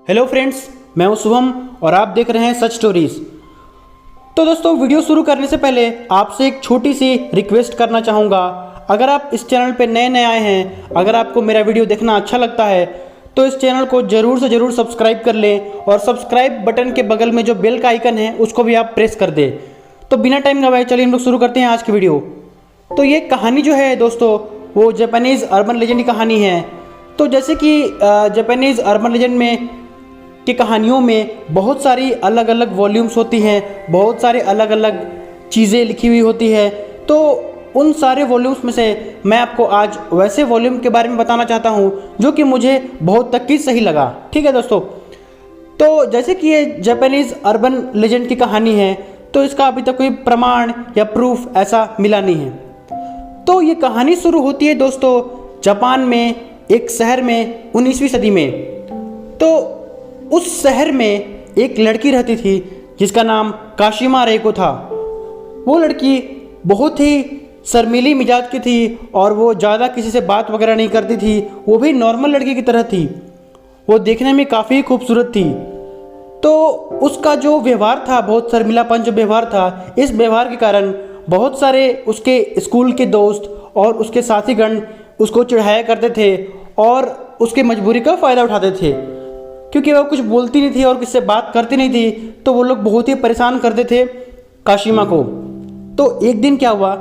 Hello friends, मैं हूं शुभम और आप देख रहे हैं सच स्टोरीज। तो दोस्तों, वीडियो शुरू करने से पहले आपसे एक छोटी सी रिक्वेस्ट करना चाहूँगा। अगर आप इस चैनल पर नए आए हैं, अगर आपको मेरा वीडियो देखना अच्छा लगता है तो इस चैनल को ज़रूर से ज़रूर सब्सक्राइब कर लें और सब्सक्राइब बटन के बगल में जो बेल का आइकन है उसको भी आप प्रेस कर दें। तो बिना टाइम गवाए चलिए हम लोग शुरू करते हैं आज की वीडियो। तो ये कहानी जो है दोस्तों, वो जापानीज़ अर्बन लेजेंड की कहानी है। तो जैसे कि जापानीज़ अर्बन लेजेंड में की कहानियों में बहुत सारी अलग अलग वॉल्यूम्स होती हैं, बहुत सारे अलग अलग चीज़ें लिखी हुई होती है। तो उन सारे वॉल्यूम्स में से मैं आपको आज वैसे वॉल्यूम के बारे में बताना चाहता हूँ जो कि मुझे बहुत तक की सही लगा। ठीक है दोस्तों, तो जैसे कि ये जापानीज़ अर्बन लेजेंड की कहानी है तो इसका अभी तक कोई प्रमाण या प्रूफ ऐसा मिला नहीं है। तो ये कहानी शुरू होती है दोस्तों जापान में एक शहर में 19वीं सदी में। तो उस शहर में एक लड़की रहती थी जिसका नाम काशिमा रेको था। वो लड़की बहुत ही शर्मीली मिजाज की थी और वो ज़्यादा किसी से बात वगैरह नहीं करती थी। वो भी नॉर्मल लड़की की तरह थी। वो देखने में काफ़ी खूबसूरत थी। तो उसका जो व्यवहार था, बहुत शर्मिलापन जो व्यवहार था, इस व्यवहार के कारण बहुत सारे उसके स्कूल के दोस्त और उसके साथीगण उसको चिढ़ाया करते थे और उसकी मजबूरी का फ़ायदा उठाते थे। क्योंकि वो कुछ बोलती नहीं थी और किससे बात करती नहीं थी तो वो लोग बहुत ही परेशान करते थे काशिमा को। तो एक दिन क्या हुआ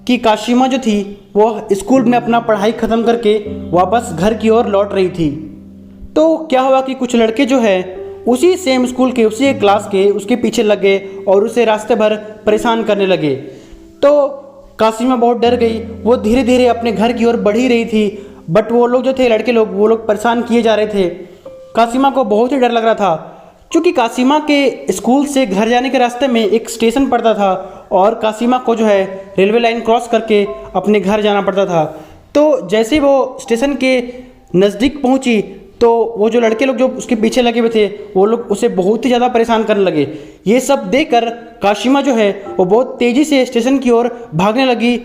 कि काशिमा जो थी वो स्कूल में अपना पढ़ाई ख़त्म करके वापस घर की ओर लौट रही थी। तो क्या हुआ कि कुछ लड़के जो है उसी सेम स्कूल के, उसी क्लास के उसके पीछे लग गए और उसे रास्ते भर परेशान करने लगे। तो काशिमा बहुत डर गई। वो धीरे धीरे अपने घर की ओर बढ़ ही रही थी, बट वो लोग जो थे लड़के लोग, वो लोग परेशान किए जा रहे थे। काशिमा को बहुत ही डर लग रहा था क्योंकि काशिमा के स्कूल से घर जाने के रास्ते में एक स्टेशन पड़ता था और काशिमा को जो है रेलवे लाइन क्रॉस करके अपने घर जाना पड़ता था। तो जैसे ही वो स्टेशन के नज़दीक पहुंची तो वो जो लड़के लोग जो उसके पीछे लगे हुए थे वो लोग उसे बहुत ही ज़्यादा परेशान करने लगे। ये सब देखकर काशिमा जो है वो बहुत तेज़ी से स्टेशन की ओर भागने लगी,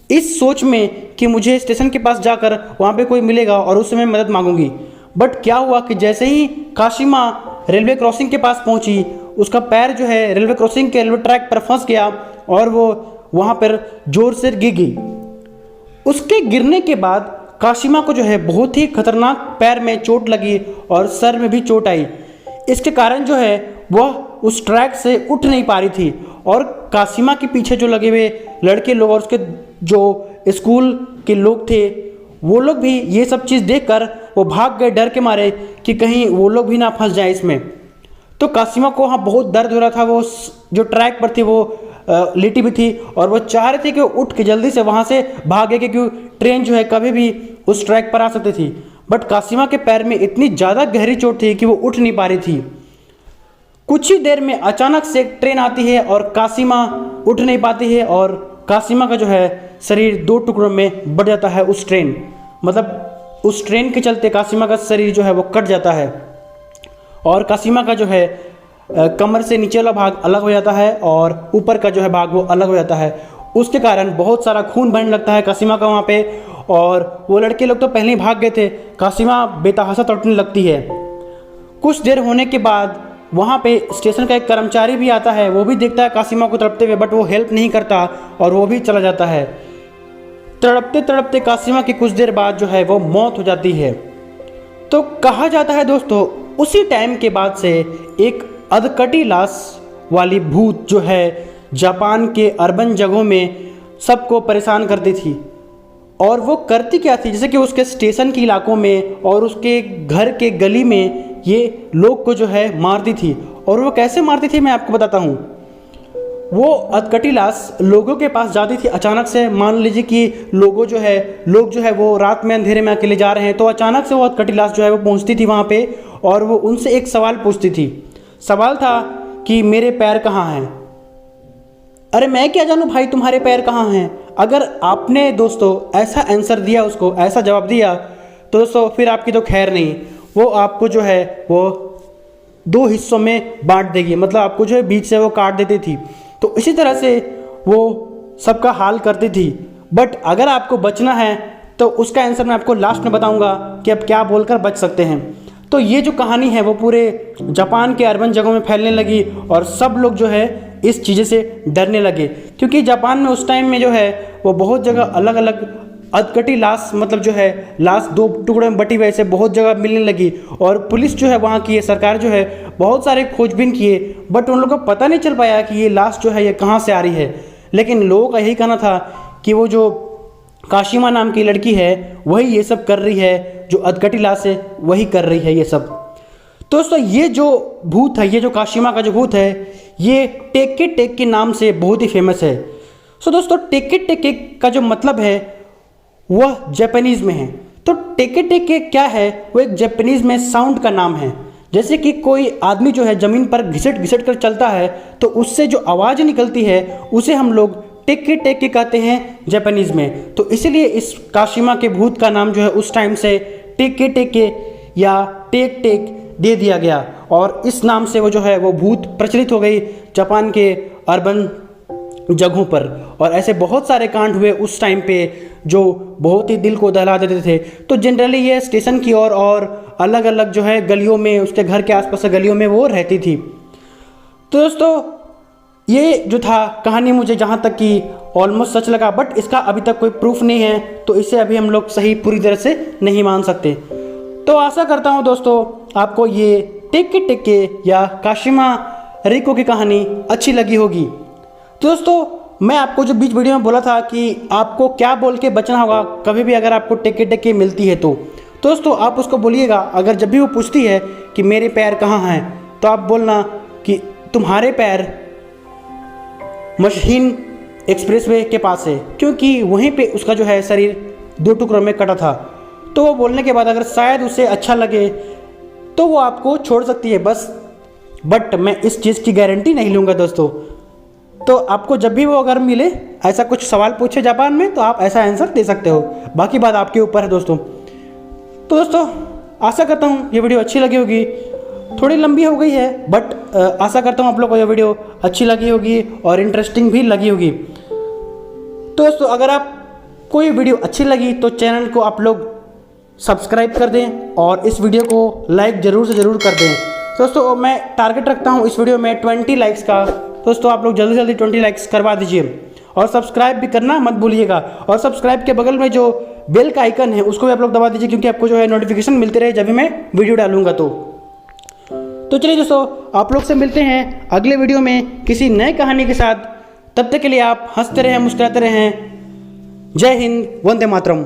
इस सोच में कि मुझे स्टेशन के पास जाकर वहाँ पे कोई मिलेगा और उससे मैं मदद मांगूंगी। बट क्या हुआ कि जैसे ही काशिमा रेलवे क्रॉसिंग के पास पहुंची, उसका पैर जो है रेलवे क्रॉसिंग के रेलवे ट्रैक पर फंस गया और वो वहाँ पर जोर से गिर गई। उसके गिरने के बाद काशिमा को जो है बहुत ही खतरनाक पैर में चोट लगी और सर में भी चोट आई। इसके कारण जो है वह उस ट्रैक से उठ नहीं पा रही थी और काशिमा के पीछे जो लगे हुए लड़के लोग और उसके जो स्कूल के लोग थे वो लोग भी ये सब चीज़ देखकर वो भाग गए डर के मारे कि कहीं वो लोग भी ना फंस जाए इसमें। तो काशिमा को वहाँ बहुत दर्द हो रहा था। वो जो ट्रैक पर थी वो लेटी भी थी और वो चाह रहे थे कि वो उठ के जल्दी से वहाँ से भागे क्योंकि ट्रेन जो है कभी भी उस ट्रैक पर आ सकती थी। बट काशिमा के पैर में इतनी ज़्यादा गहरी चोट थी कि वो उठ नहीं पा रही थी। कुछ ही देर में अचानक से एक ट्रेन आती है और काशिमा उठ नहीं पाती है और काशिमा का जो है शरीर दो टुकड़ों में बढ़ जाता है। उस ट्रेन के चलते काशिमा का शरीर जो है वो कट जाता है और काशिमा का जो है कमर से नीचे वाला भाग अलग हो जाता है और ऊपर का जो है भाग वो अलग हो जाता है। उसके कारण बहुत सारा खून बहने लगता है काशिमा का वहाँ पे और वो लड़के लोग तो पहले ही भाग गए थे। काशिमा बेतहाशा तड़पने लगती है। कुछ देर होने के बाद वहाँ पे स्टेशन का एक कर्मचारी भी आता है। वो भी देखता है काशिमा को तड़पते हुए, बट वो हेल्प नहीं करता और वो भी चला जाता है। तड़पते तड़पते काशिमा की कुछ देर बाद जो है वो मौत हो जाती है। तो कहा जाता है दोस्तों उसी टाइम के बाद से एक अधकटी लाश वाली भूत जो है जापान के अर्बन जगहों में सबको परेशान करती थी। और वो करती क्या थी, जैसे कि उसके स्टेशन के इलाकों में और उसके घर के गली में ये लोग को जो है मारती थी। और वो कैसे मारती थी मैं आपको बताता हूँ। वो अधकटी लाश लोगों के पास जाती थी अचानक से। मान लीजिए कि लोग जो है वो रात में अंधेरे में अकेले जा रहे हैं तो अचानक से वो अधकटी लाश जो है वो पहुँचती थी वहाँ पे और वो उनसे एक सवाल पूछती थी। सवाल था कि मेरे पैर कहाँ हैं। अरे मैं क्या जानूँ भाई तुम्हारे पैर कहाँ हैं। अगर आपने दोस्तों ऐसा आंसर दिया, उसको ऐसा जवाब दिया तो दोस्तों फिर आपकी तो खैर नहीं। वो आपको जो है वो दो हिस्सों में बांट देगी, मतलब आपको जो है बीच से वो काट देती थी। तो इसी तरह से वो सबका हाल करती थी। बट अगर आपको बचना है तो उसका आंसर मैं आपको लास्ट में बताऊंगा कि आप क्या बोलकर बच सकते हैं। तो ये जो कहानी है वो पूरे जापान के अर्बन जगहों में फैलने लगी और सब लोग जो है इस चीज़ से डरने लगे, क्योंकि जापान में उस टाइम में जो है वो बहुत जगह अलग अलग अधकटी लाश, मतलब जो है लाश दो टुकड़ों में बटी हुई ऐसे बहुत जगह मिलने लगी। और पुलिस जो है वहाँ की सरकार जो है बहुत सारे खोजबीन किए, बट उन लोगों को पता नहीं चल पाया कि ये लाश जो है ये कहाँ से आ रही है। लेकिन लोगों का यही कहना था कि वो जो काशिमा नाम की लड़की है वही ये सब कर रही है, जो अधकटी लाश है वही कर रही है ये सब। तो दोस्तों ये जो भूत है, ये जो काशिमा का जो भूत है, ये टेक्के टेक के नाम से बहुत ही फेमस है। सो दोस्तों टेक्के टेके का जो मतलब है वह जापानीज़ में है। तो टेक्के टेके क्या है, वो एक जापानीज़ में साउंड का नाम है। जैसे कि कोई आदमी जो है ज़मीन पर घिसट घिसट कर चलता है तो उससे जो आवाज़ निकलती है उसे हम लोग टेक्के टेक्के कहते हैं जापानीज़ में। तो इसीलिए इस काशिमा के भूत का नाम जो है उस टाइम से टेक्के टेक्के या टेक टेक दे दिया गया, और इस नाम से वो जो है वो भूत प्रचलित हो गई जापान के अर्बन जगहों पर। और ऐसे बहुत सारे कांड हुए उस टाइम पे जो बहुत ही दिल को दहला देते थे। तो जनरली ये स्टेशन की ओर और अलग अलग जो है गलियों में, उसके घर के आसपास के गलियों में वो रहती थी। तो दोस्तों ये जो था कहानी मुझे जहाँ तक कि ऑलमोस्ट सच लगा, बट इसका अभी तक कोई प्रूफ नहीं है, तो इसे अभी हम लोग सही पूरी तरह से नहीं मान सकते। तो आशा करता हूँ दोस्तों आपको ये टेक्के टेक्के या काशिमा रिको की कहानी अच्छी लगी होगी। तो दोस्तों मैं आपको जो बीच वीडियो में बोला था कि आपको क्या बोल के बचना होगा कभी भी अगर आपको टेक्के टेक्के मिलती है तो दोस्तों आप उसको बोलिएगा, अगर जब भी वो पूछती है कि मेरे पैर कहाँ हैं, तो आप बोलना कि तुम्हारे पैर मशीन एक्सप्रेसवे के पास है, क्योंकि वहीं पे उसका जो है शरीर दो टुकड़ों में कटा था। तो वो बोलने के बाद अगर शायद उसे अच्छा लगे तो वो आपको छोड़ सकती है बस, बट मैं इस चीज़ की गारंटी नहीं लूँगा दोस्तों। तो आपको जब भी वो अगर मिले ऐसा कुछ सवाल पूछे जापान में तो आप ऐसा आंसर दे सकते हो, बाकी बात आपके ऊपर है दोस्तों। तो दोस्तों आशा करता हूँ ये वीडियो अच्छी लगी होगी, थोड़ी लंबी हो गई है बट आशा करता हूँ आप लोग को ये वीडियो अच्छी लगी होगी और इंटरेस्टिंग भी लगी होगी। तो दोस्तों अगर आप कोई वीडियो अच्छी लगी तो चैनल को आप लोग सब्सक्राइब कर दें और इस वीडियो को लाइक ज़रूर से ज़रूर कर दें। दोस्तों मैं टारगेट रखता हूँ इस वीडियो में 20 लाइक्स का। दोस्तों आप लोग जल्दी जल्दी 20 लाइक्स करवा दीजिए और सब्सक्राइब भी करना मत भूलिएगा। और सब्सक्राइब के बगल में जो बेल का आइकन है उसको भी आप लोग दबा दीजिए, क्योंकि आपको जो है नोटिफिकेशन मिलते रहे जब भी मैं वीडियो डालूंगा। तो चलिए दोस्तों आप लोग से मिलते हैं अगले वीडियो में किसी नए कहानी के साथ। तब तक के लिए आप हंसते रहें, मुस्कुराते रहें। जय हिंद, वंदे मातरम।